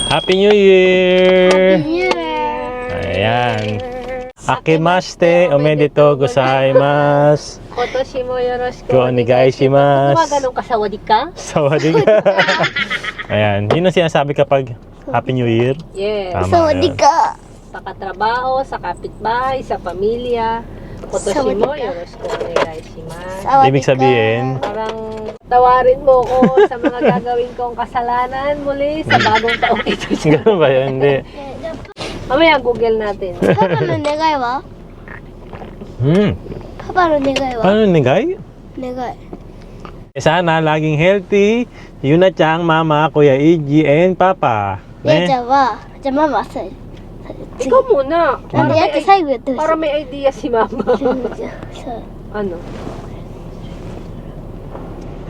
Happy New Year! Happy New Year! Ayan. Akimashite omedetou gozaimasu. Kotoshi mo yoroshiku Onegaishimasu. Gumaganong ka, sawadik ka? Sawadee ka. Ayan. Yun ang sinasabi kapag Happy New Year. Yes. Tama Sawadik yan. ka. Sa katrabaho, sa kapitbahay, sa pamilya. Kotoshi mo yoroshiku onegaishimasu. Ibig sabihin, Parang tawarin mo ko sa mga gagawin kong kasalanan muli sa bagong taong ito. gano'n ba yun? Hindi. Mamaya Google natin. パパの願いは パパの願いは Paano nigay? 願い Sana laging healthy. Yuna-chan, Mama, Kuya Iggy, and Papa. レイちゃんはじゃあママさ Ikaw muna. なんでやって最後やってほしい Para may idea si Mama. そう Ano?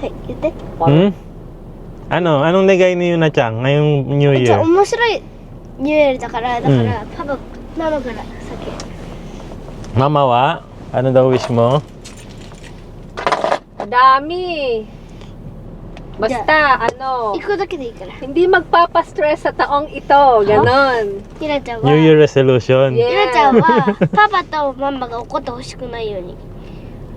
はい言って Hmm? Ano? Anong nigay ni Yuna-chan ngayong New じゃあ Year? 面白いニューエルだからパパママから先 Mama wa? Ano daw wish mo? Dami. Basta, 一個だけでいいから hindi magpapastress sa taong ito. Ganon. ひなちゃんは New Year resolution. ひ Yeah. なちゃんはパパとママが怒ってほしくないように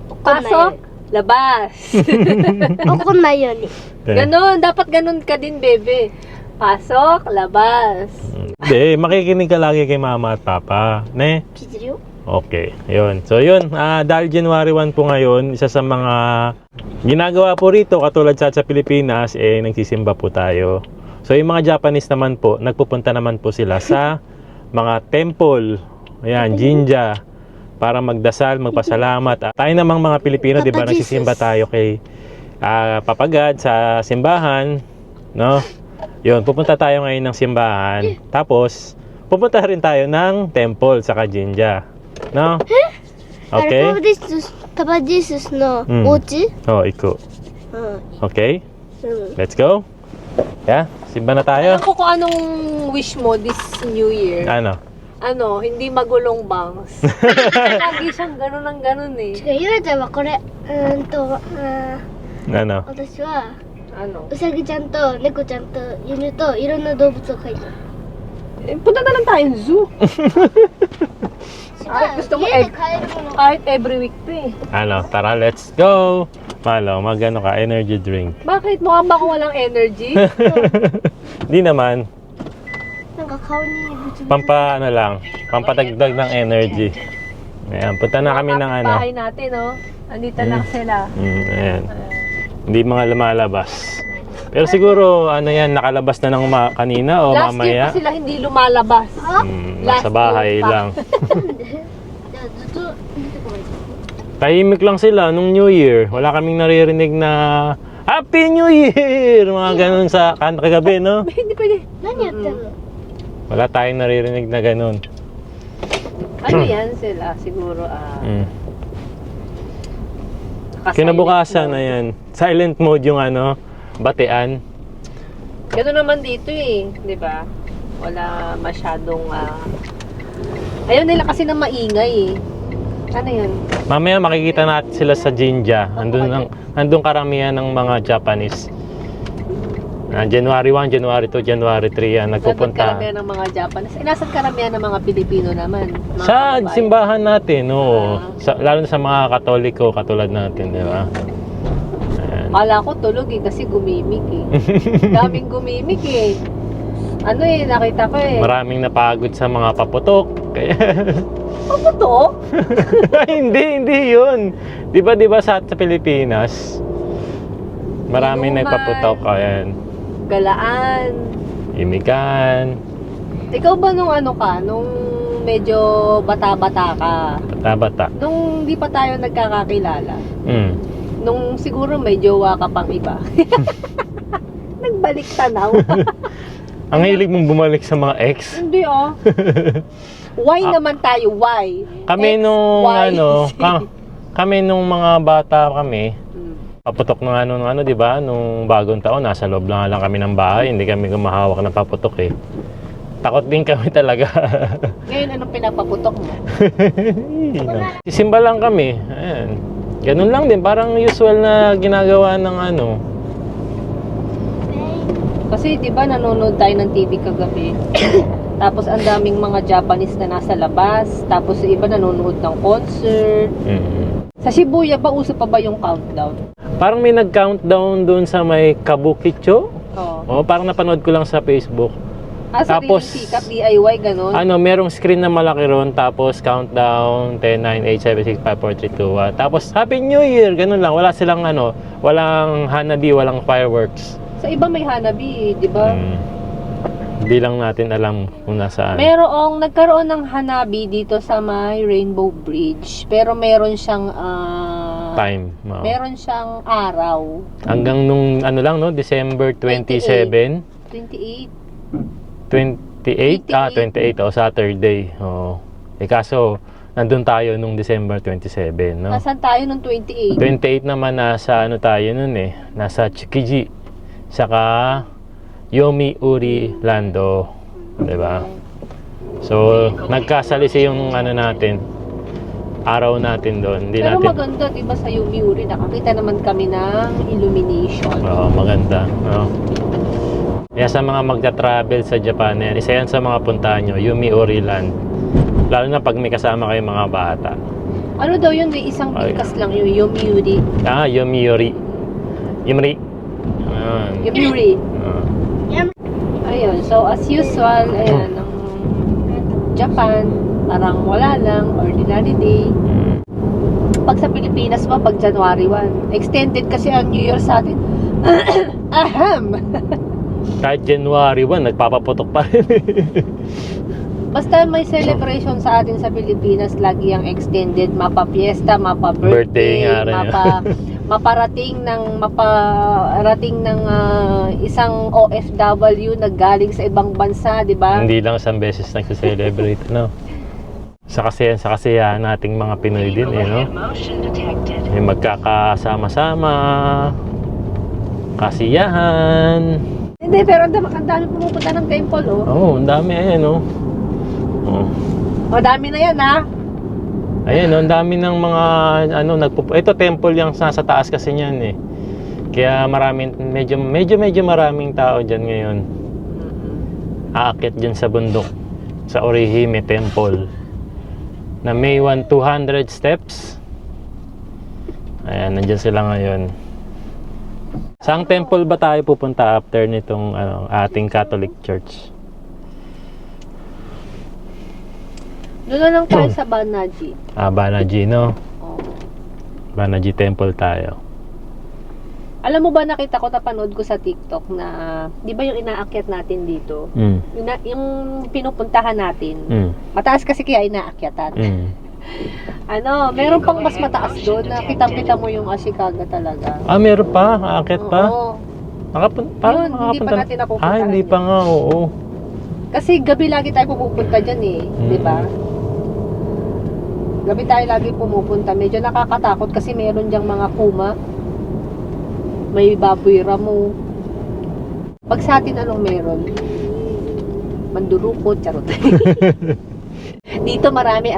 怒んないよ Pasok, labas. うに怒んないように Ganon, dapat ganon ka din, bebe. Pasok, labas. Hindi, makikinig ka lagi kay Mama at Papa. Ne? 聞いてるよ Okay, yun. So yun, dahil January 1 po ngayon, isa sa mga ginagawa po rito, katulad sa Pilipinas, nagsisimba po tayo. So yung mga Japanese naman po, nagpupunta naman po sila sa mga temple, ayan, jinja, para magdasal, magpasalamat. Tayo namang mga Pilipino, di ba, Papa nagsisimba Jesus. tayo kay Papa God sa simbahan, no? Yun, pupunta tayo ngayon ng simbahan. Tapos, pupunta rin tayo ng temple sa jinja. No? あれ Okay? パパジースのうんお家 Oh, iko. うん Okay? うん Let's go. Yeah, simba na tayo. Alam ko kung anong wish mo this New Year. Ano? Ano, hindi magulong bangs. Lagi siyang ganon ang ganon eh. 違うゆなちゃんはこれAno? 私は Ano? うさぎちゃんと猫ちゃんと犬といろんな動物を描いた Punta na lang tayong zoo. Ay, gusto mo家で飼えるもの Kahit every week pa eh. Ano? Tara, let's go. Malo, magano ka, energy drink. Bakit? Mukhang ba akong walang energy? Di naman. なんか顔にぶつぶつ Ano lang, pampatagdag ng energy. Ayan, punta na kami ng ano. Bahay natin, oh. Andito lang sila. Ayan. Hindi mga lumalabas. Pero siguro, ano yan, nakalabas na ng kanina o Last year mamaya. pa sila hindi lumalabas. Nasa bahay Last year pa. lang. じゃあずっと出てこない Tahimik lang sila nung New Year. Wala kaming naririnig na Happy New Year! Mga ganun sa kagabi, no? Hindi pwede. 何やってんの Wala tayong naririnig na ganun. Ano yan sila? Siguro, Kinabukasan, ayan. Silent mode yung ano, batean. Gano'n naman dito eh. Di ba? Wala masyadong, ayaw nila kasi na maingay eh. Ano yun? Mamaya makikita natin sila sa Jinja. Andun karamihan ng mga Japanese. January 1, January 2, January 3 yan. Nasaan Nagpupunta. karamihan ng mga Japanese? Nasaan karamihan ng mga Pilipino naman? Mga Sa kababayan? simbahan natin, oo. Lalo na sa mga Katoliko, katulad natin, di ba? Ayan. Kala ko tulog eh, kasi gumimik eh. Daming gumimik eh. Ano eh, nakita ko eh. Maraming napagod sa mga paputok. Kaya... Ano to? hindi yun. Di ba sa Pilipinas, maraming Inuman. nagpaputok. Ayan. Galaan. Imikan. Ikaw ba nung ano ka, nung medyo bata-bata ka, Bata-bata. nung di pa tayo nagkakakilala, nung siguro may jowa ka pang iba, nagbalik tanaw. Ang hilig mong bumalik sa mga ex. Hindi oh. Why naman tayo? Why? Kami X, nung Y, ano, Z. kami nung mga bata kami, Mm. paputok na ano, di ba? Nung bagong taon, nasa loob lang kami ng bahay, hindi kami gumahawak ng paputok eh. Takot din kami talaga. Ngayon, anong pinapaputok mo? Sisimba lang kami. Ayan. Ganun lang din, parang usual na ginagawa ng ano. Kasi 'di ba nanonood tayo ng TV kagabi. Tapos ang daming mga Japanese na nasa labas. Tapos yung iba nanonood ng concert. Sa Shibuya ba uso pa ba yung countdown? Parang may nag-countdown doon sa may Kabukicho. Oo. Parang napanood ko lang sa Facebook. Tapos Tapos, sikap DIY ganun. Merong screen na malaki ron, tapos countdown, 10, 9, 8, 7, 6, 5, 4, 3, 2, 1. Tapos, Happy New Year! Ganun lang. Wala silang walang hanabi, walang fireworks. Sa iba may hanabi, di ba? Hindi lang natin alam kung nasaan. Nagkaroon ng hanabi dito sa may Rainbow Bridge. Pero meron siyang Time. Oo. meron siyang araw. Hanggang nung December 27. 28. 28? 28. Saturday. Oo. Kaso, nandun tayo nung December 27, no? Nasaan tayo nung 28? 28 naman nasa tayo nun nasa Tsukiji. Saka Yomiuri Lando. Diba? So, nagkasalisi yung natin. Araw natin doon. Pero maganda, diba sa Yomiuri, nakakita naman kami ng illumination. Oo, maganda. Oo. Kaya sa mga magta-travel sa Japan, isa yan sa mga puntahan nyo, Yomiuri Land. Lalo na pag may kasama kayong mga bata. Ano daw yun? May isang bigkas lang yung Yomiuri. Yomiuri. Yomiuri. Yomiuri. Ayun, so as usual, ayan, ang Japan, parang wala lang, ordinary day. Pag sa Pilipinas ba, pag January 1, extended kasi ang New Year sa atin. Ahem! Kahit January 1, nagpapaputok pa rin. Basta may celebration sa atin sa Pilipinas, lagi ang extended, mapa-fiesta, Birthday mapa-birthday, nga rin. maparating ng isang OFW na galing sa ibang bansa, di ba? Hindi lang isang beses nagse-celebrate, no? Sa kasiyahan nating mga Pinoy din, no? May magkakasama-sama, kasiyahan. Hindi, pero ang dami pumupunta ng temple, oh. Oo, ang dami, ayan, oh. O, dami na yan, ha? Ayan, ang dami ng mga ito temple yung nasa taas kasi niyan Kaya medyo maraming tao diyan ngayon. Aakyat diyan sa bundok sa Orihime Temple. Na may 200 steps. Ayan, nandiyan sila ngayon. Saang temple ba tayo pupunta after nitong ating Catholic Church? Doon na lang tayo sa Banaji. Banaji, no? Oh. Banaji Temple tayo. Alam mo ba, nakita ko, napanood ko sa TikTok na, di ba yung inaakyat natin dito? Yung pinupuntahan natin. Mataas kasi kaya inaakyatan. Meron pang mas mataas doon na kitang-kita mo yung Ashikaga talaga. Meron pa? Aakyat pa? Oo. Parang Yun, hindi pa natin napupuntahan. hindi pa nga, oo. Kasi gabi lagi tayo pumupunta dyan di ba? Gabi tayo lagi pumupunta. Medyo nakakatakot kasi meron dyang mga kuma. May baboy ramo. Pag sa atin anong meron? Mandurukot, charot. Dito marami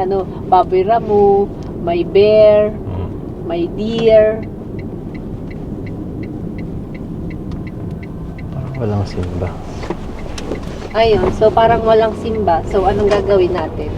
baboy ramo, may bear, may deer. Parang walang simba. Ayun, so parang walang simba. So anong gagawin natin?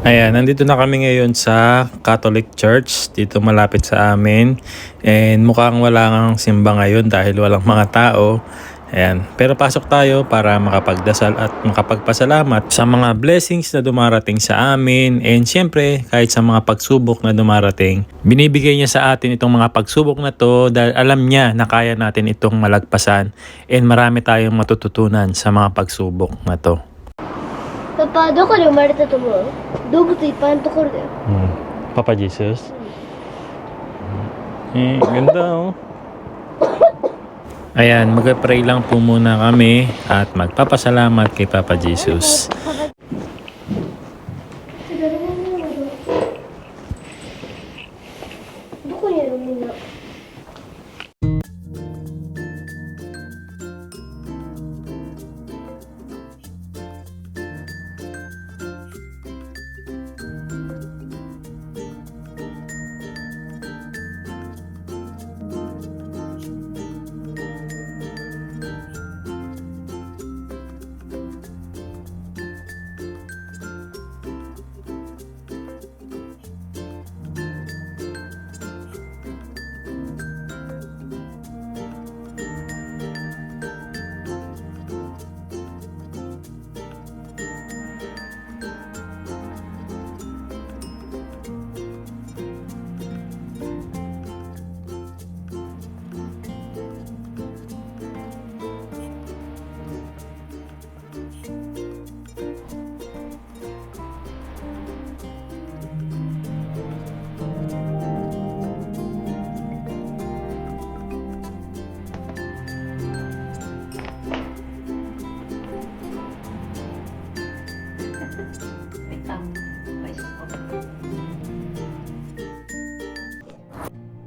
Ayan, nandito na kami ngayon sa Catholic Church, dito malapit sa amin. And mukhang wala ngang simba ngayon dahil walang mga tao. Ayan, pero pasok tayo para makapagdasal at makapagpasalamat sa mga blessings na dumarating sa amin. And syempre, kahit sa mga pagsubok na dumarating, binibigay niya sa atin itong mga pagsubok na to dahil alam niya na kaya natin itong malagpasan. And marami tayong matututunan sa mga pagsubok na to. パパ、どこで生まれたと思う？動物いっぱいのところだよ。Papa Jesus? Ganda, oh. Ayan, mag-pray lang po muna kami at magpapasalamat kay Papa Jesus.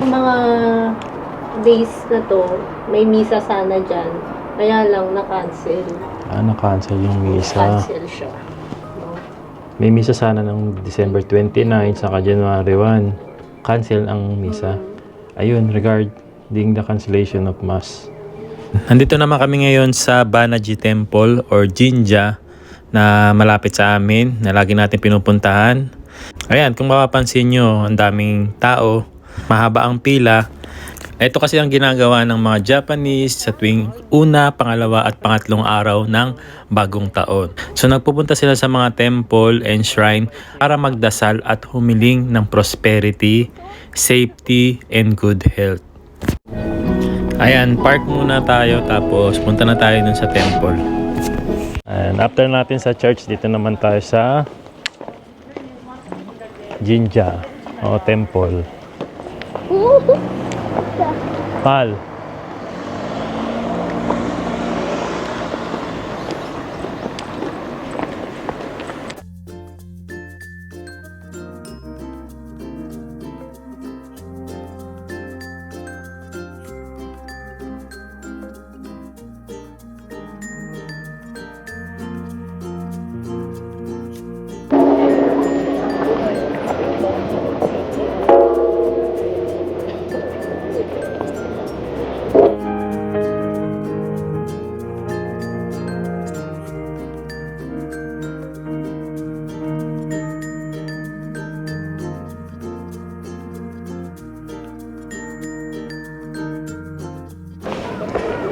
Yung mga days na to, may misa sana dyan. Kaya lang na-cancel. Na-cancel yung misa. Cancel siya. No? May misa sana ng December 29 saka January 1. Cancel ang misa. Ayun, regarding the cancellation of Mass. Nandito naman kami ngayon sa Banaji Temple or Jinja na malapit sa amin na lagi natin pinupuntahan. Ayan, kung mapapansin nyo, ang daming tao, mahaba ang pila. Ito kasi ang ginagawa ng mga Japanese sa tuwing una, pangalawa at pangatlong araw ng bagong taon. So nagpupunta sila sa mga temple and shrine para magdasal at humiling ng prosperity, safety, and good health. Ayan, park muna tayo tapos punta na tayo dun sa temple. And after natin sa church, dito naman tayo sa Jinja o temple. Pal.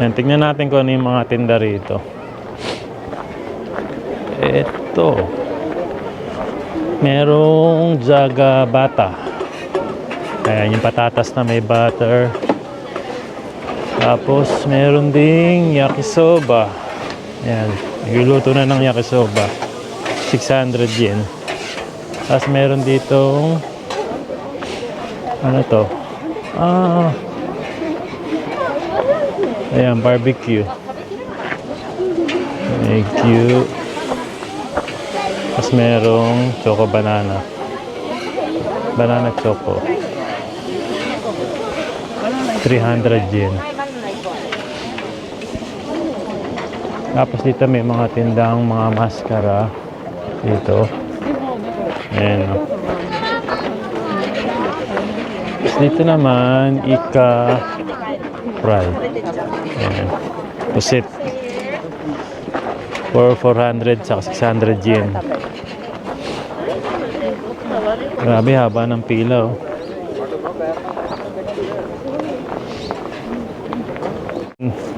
Yan, tignan natin kung ano yung mga tinda rito. Ito. Merong Jaga Bata. Ayan, yung patatas na may butter. Tapos, meron ding yakisoba. Ayan, nagluluto na ng yakisoba. 600 yen. Tapos, meron ditong ano to? Ayan, barbecue. Thank you. Tapos merong choco banana. Banana choco. 300 yen. Tapos dito may mga tindang mga maskara. Dito. Ayan. Tapos dito naman, ika fry. Ayan. Pusit. For 400 saka 600 yen. Grabe, haba ng pila, oh.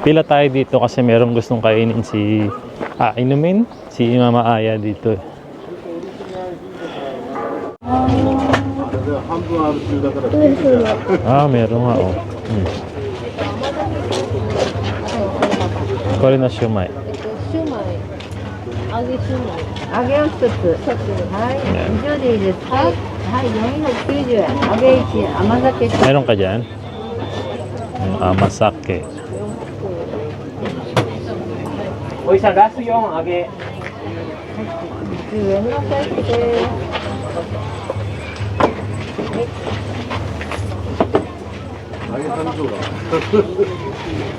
Pila tayo dito kasi merong gustong kainin si inumin si Mama Aya dito. Meron nga, oh. Ko rin na siomai. Shumai. Age shumai. 揚げを一つ。はい。以上でいいですか。はい、490円。揚げ1、甘酒1。 Meron ka dyan? Yung amasake. 10円のセットです。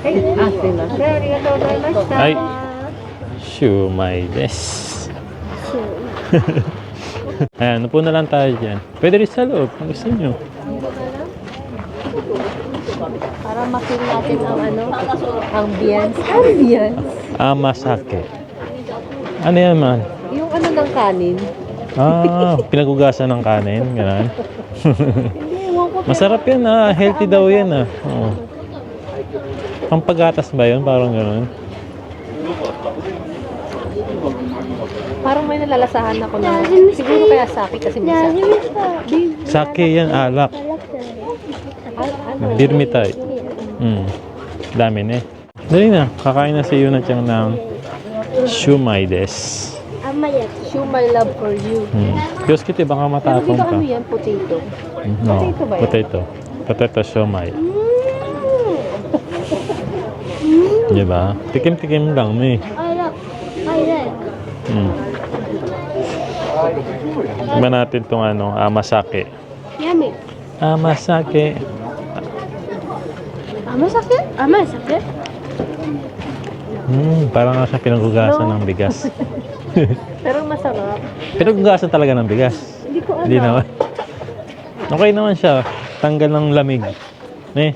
はい、すいません。ありがとうございました。はい。Siomai des. Ayan, upo na lang tayo dyan. Pwede rin sa loob kung gusto nyo. Para makita natin ang ambience. Ambience. Amasake. Ano yan, man? Yung ng kanin. Pinagugasan ng kanin. Ganun. Masarap yan, healthy daw yan, Oo. Pampagatas ba yun? Parang ganun. Parang may nalalasahan ako na. Siguro kaya sake kasi bisa. Sake yan, alak. Dirmitay. Dami na eh. Dali na, kakain na si Yuna Chang ng siomai des. Shumai love for you. Diyos kita, baka Pero di matapong ba ka. ano yan? Potato. No, Potato ba yan? potato. Potato siomai. Diba? Tikim-tikim lang, may. Iba natin itong amasake. Yummy. Amasake. Amasake? Amasake? Parang nga siya pinaghugasan ng bigas. Pero masarap. Pinaghugasan talaga ng bigas. Hindi ko alam. Hindi naman. Okay naman siya. Tanggal ng lamig. Kami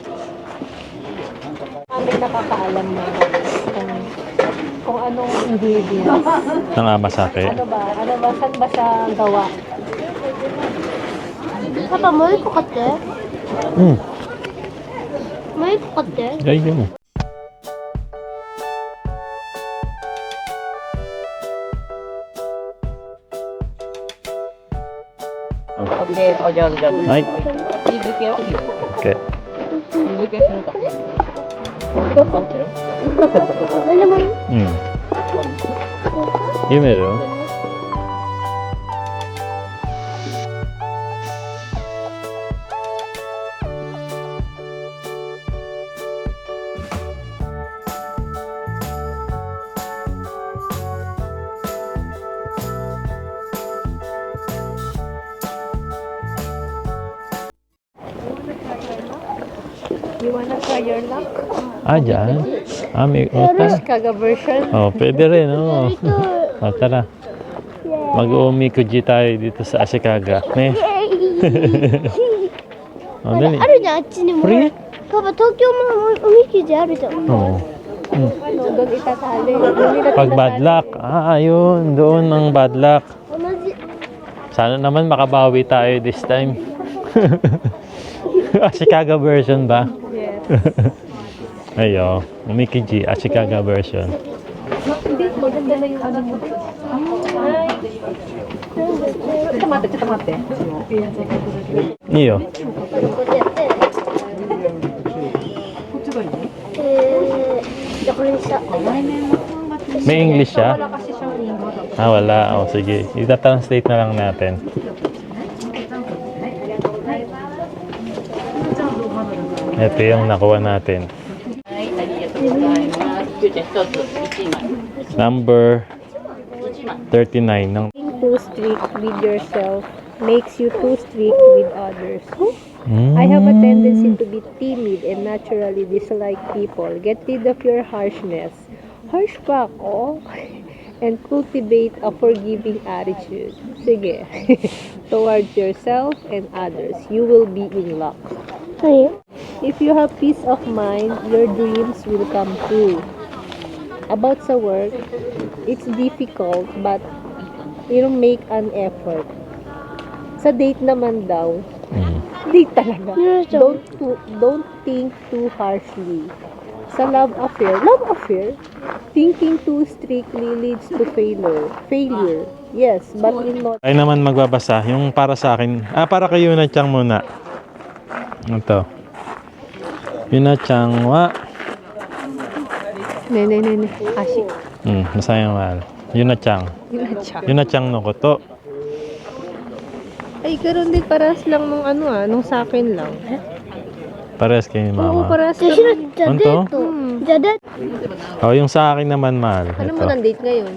nakakaalam na kung anong ingredients. Ng amasake. Ano ba? Saan ba siya gawa? Papa, mo ito kate? Hmm. Mo ito kate? Ayun. Ay. Okay. Ano naman? Yung meron. You wanna try your luck? Dyan. May utang. Chicago version? Pwede rin, Ito. Tara. Mag-uumikuji tayo dito sa Ashikaga. Dali. あるじゃん、あっちにも。 Free? パパ、東京もおみくじあるじゃん。 Oo. Ano, doon itatali. Doon nila Pag bad luck. Ayun. Doon ang bad luck. 同じ。 Sana naman makabawi tayo this time. Ashikaga version ba? Yes. Ayo, umikiji, Ashikaga version. Hindi, maganda na yung ano mo. Tamate, tamate. Iyo. じゃあこれにした。 May English siya? Wala kasi siyang English. Wala. Sige. Ita-translate na lang natin. Ito yung nakuha natin. Number 39 ng Too strict with yourself makes you too strict with others. I have a tendency to be timid and naturally dislike people. Get rid of your harshness. Harsh pa ako. And cultivate a forgiving attitude. Sige. Towards yourself and others. You will be in luck. 何 If you have peace of mind, your dreams will come true. About sa work, it's difficult but you make an effort. Sa date naman daw, date talaga. Don't think too harshly. Sa love affair, thinking too strictly leads to failure. Yes, but in not. Ay naman magbabasa. Yung para sa akin. Para kay Yuna-chan muna. Ito. Yuna-chan wa. Ne. Ashi. Masayang mahal. Yuna-chan. Yuna-chan no koto. Ay, ganoon din parehas lang nung nung sa akin lang. Parehas kayo ni Oo, mama. parehas じゃ lang. あ、デート。じゃあ、デート。 Yung sa akin naman mahal. Ano mo Ito. ng date ngayon?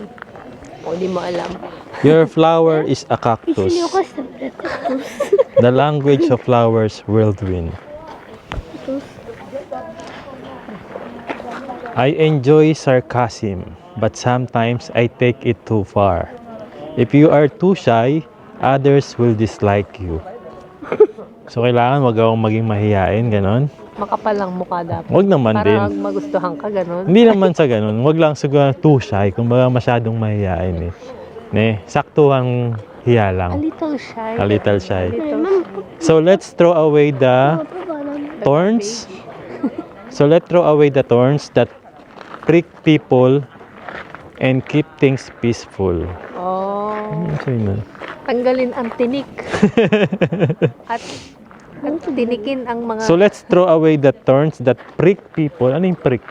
O, di mo alam. Your flower is a 一緒 cactus. にお菓子食べて。 The language of flowers, whirlwind. I enjoy sarcasm, but sometimes I take it too far. If you are too shy, others will dislike you. So, kailangan wag akong maging mahiyain, ganon. Makapal lang mukha dapat. Wag naman din. Para magustuhan ka, gano'n. Hindi naman sa ganon. Wag lang siguro too shy, kumbaga masyadong mahiyain saktuhang hiya A lang. little shy. A little shy. Little So, let's throw away the パパなんだ thorns. So, let's throw away the thorns that prick people and keep things peaceful. Oh. Ano sa'yo nun? Tanggalin ang tinik. at tinikin ang mga... So, let's throw away the thorns that prick people. Ano yung prick?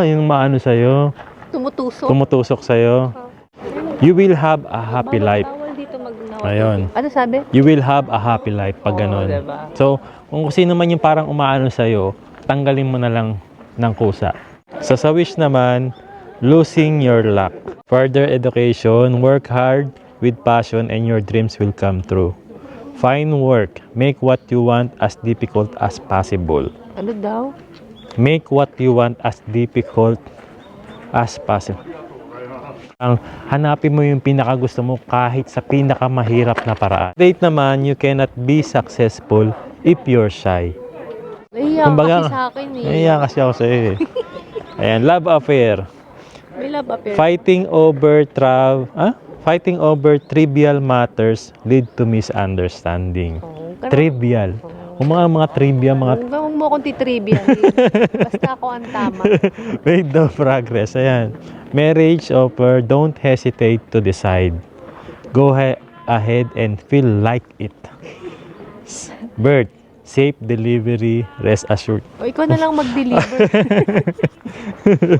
Yung maano sa'yo. tumutusok. Tumutusok sa'yo. You will have a happy life. Bawal dito Ayun. Ano sabi? You will have a happy life pag Oo, ganun. diba? So, kung sino man yung parang umaano sa'yo, tanggalin mo na lang ng kusa. So, sa wish naman, losing your luck. Further education, work hard with passion and your dreams will come true. Find work. Make what you want as difficult as possible. Ano daw? Make what you want as difficult as possible. Ang hanapin mo yung pinakagusto mo kahit sa pinakamahirap na paraan. Date naman, you cannot be successful if you're shy. Nahiya Kumbaga, kasi sa akin eh. Naiya kasi ako sa iyo eh. Ayan, love affair. May love affair. Fighting over trivial matters lead to misunderstanding. Oh, ganun. Trivial. Kung mga trivia, mga Huwag mo akong titrivia. Basta ako ang tama. made no progress. Ayan. Marriage offer, don't hesitate to decide. Go ahead and feel like it. Bird, safe delivery, rest assured. O ikaw na lang mag-deliver.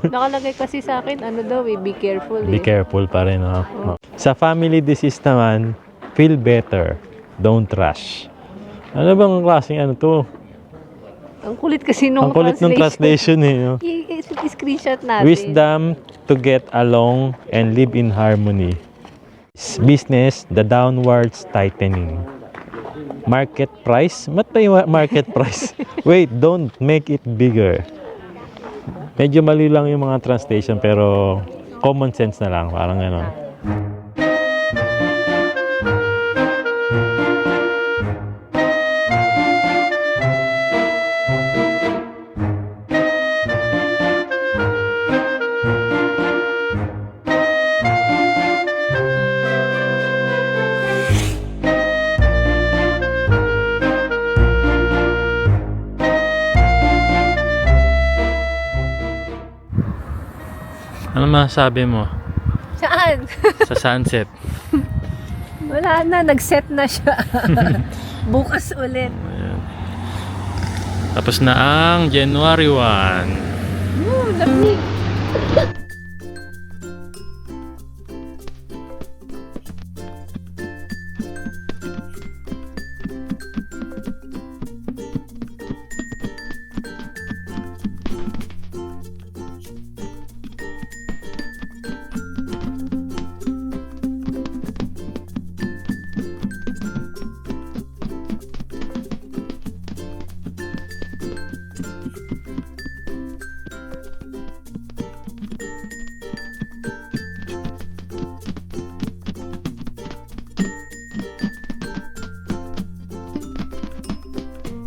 Nakalagay kasi sa akin, ano daw eh, be careful eh. Be careful pa rin. No? Sa family disease naman, feel better, don't rush. Ano bang klaseng ano to? Ang kulit kasi nung Ang kulit ng translation eh. No? I-screenshot natin. Wisdom to get along and live in harmony. Business, the downwards tightening. Market price? Ba't ba yung market price? Wait, don't make it bigger. Medyo mali lang yung mga translation pero common sense na lang. Parang gano'n. Ano masasabi mo Saan? sa sunset? Wala na, nag-set na siya. Bukas ulit. Ayan. Tapos na ang January 1. Lamig.